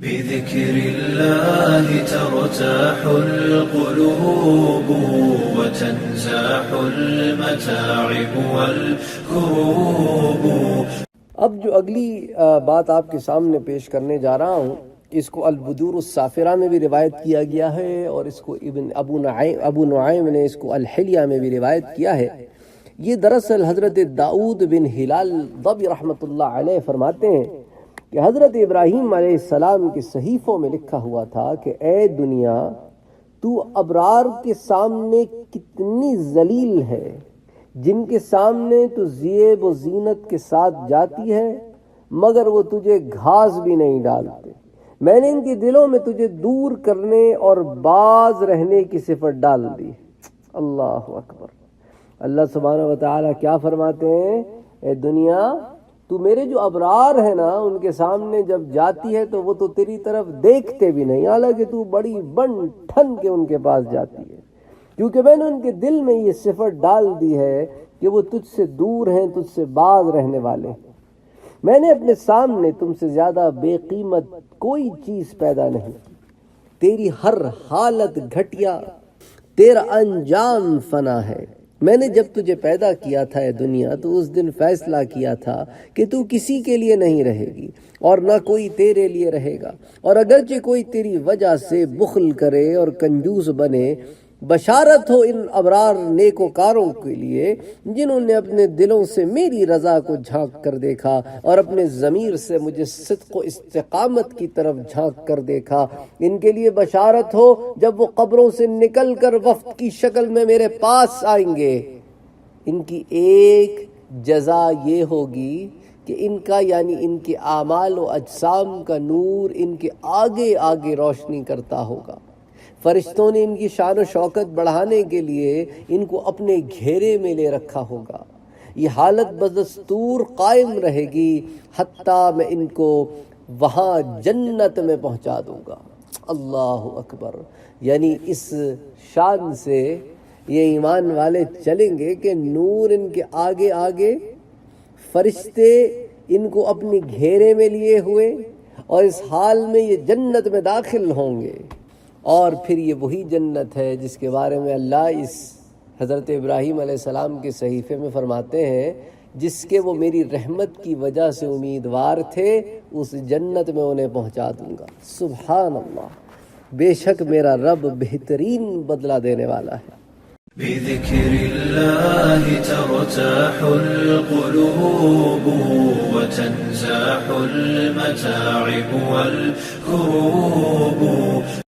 بذكر الله ترتاح القلوب وتنزاح المتاعب والكروب. اب جو اگلی بات آپ کے سامنے پیش کرنے جا رہا ہوں، اس کو البدور السافرہ میں بھی روایت کیا گیا ہے، اور اس کو ابو نعیم نے اس کو الحلیہ میں بھی روایت کیا ہے. یہ دراصل حضرت داؤد بن ہلال ضبی رحمۃ اللہ علیہ فرماتے ہیں کہ حضرت ابراہیم علیہ السلام کے صحیفوں میں لکھا ہوا تھا کہ اے دنیا، تو ابرار کے سامنے کتنی ذلیل ہے، جن کے سامنے تو زیب و زینت کے ساتھ جاتی ہے مگر وہ تجھے گھاس بھی نہیں ڈالتے. میں نے ان کے دلوں میں تجھے دور کرنے اور باز رہنے کی صفت ڈال دی. اللہ اکبر. اللہ سبحانہ و تعالیٰ کیا فرماتے ہیں؟ اے دنیا، تو میرے جو ابرار ہیں نا، ان کے سامنے جب جاتی ہے تو وہ تو تیری طرف دیکھتے بھی نہیں، حالانکہ تو بڑی بن ٹھن کے ان کے پاس جاتی ہے، کیونکہ میں نے ان کے دل میں یہ صفت ڈال دی ہے کہ وہ تجھ سے دور ہیں، تجھ سے باز رہنے والے ہیں. میں نے اپنے سامنے تم سے زیادہ بے قیمت کوئی چیز پیدا نہیں کی. تیری ہر حالت گھٹیا، تیرا انجام فنا ہے. میں نے جب تجھے پیدا کیا تھا اے دنیا، تو اس دن فیصلہ کیا تھا کہ تو کسی کے لیے نہیں رہے گی اور نہ کوئی تیرے لیے رہے گا، اور اگرچہ کوئی تیری وجہ سے بخل کرے اور کنجوس بنے، بشارت ہو ان ابرار نیکوکاروں کے لیے جنہوں نے اپنے دلوں سے میری رضا کو جھانک کر دیکھا اور اپنے ضمیر سے مجھے صدق و استقامت کی طرف جھانک کر دیکھا. ان کے لیے بشارت ہو جب وہ قبروں سے نکل کر وفد کی شکل میں میرے پاس آئیں گے. ان کی ایک جزا یہ ہوگی کہ ان کا یعنی ان کے اعمال و اجسام کا نور ان کے آگے آگے روشنی کرتا ہوگا. فرشتوں نے ان کی شان و شوکت بڑھانے کے لیے ان کو اپنے گھیرے میں لے رکھا ہوگا. یہ حالت بدستور قائم رہے گی حتیٰ میں ان کو وہاں جنت میں پہنچا دوں گا. اللہ اکبر. یعنی اس شان سے یہ ایمان والے چلیں گے کہ نور ان کے آگے آگے، فرشتے ان کو اپنے گھیرے میں لیے ہوئے، اور اس حال میں یہ جنت میں داخل ہوں گے. اور پھر یہ وہی جنت ہے جس کے بارے میں اللہ اس حضرت ابراہیم علیہ السلام کے صحیفے میں فرماتے ہیں، جس کے وہ میری رحمت کی وجہ سے امیدوار تھے، اس جنت میں انہیں پہنچا دوں گا. سبحان اللہ. بے شک میرا رب بہترین بدلہ دینے والا ہے. بذكر الله ترتاح القلوب وتنزاح المتاعب والكروب.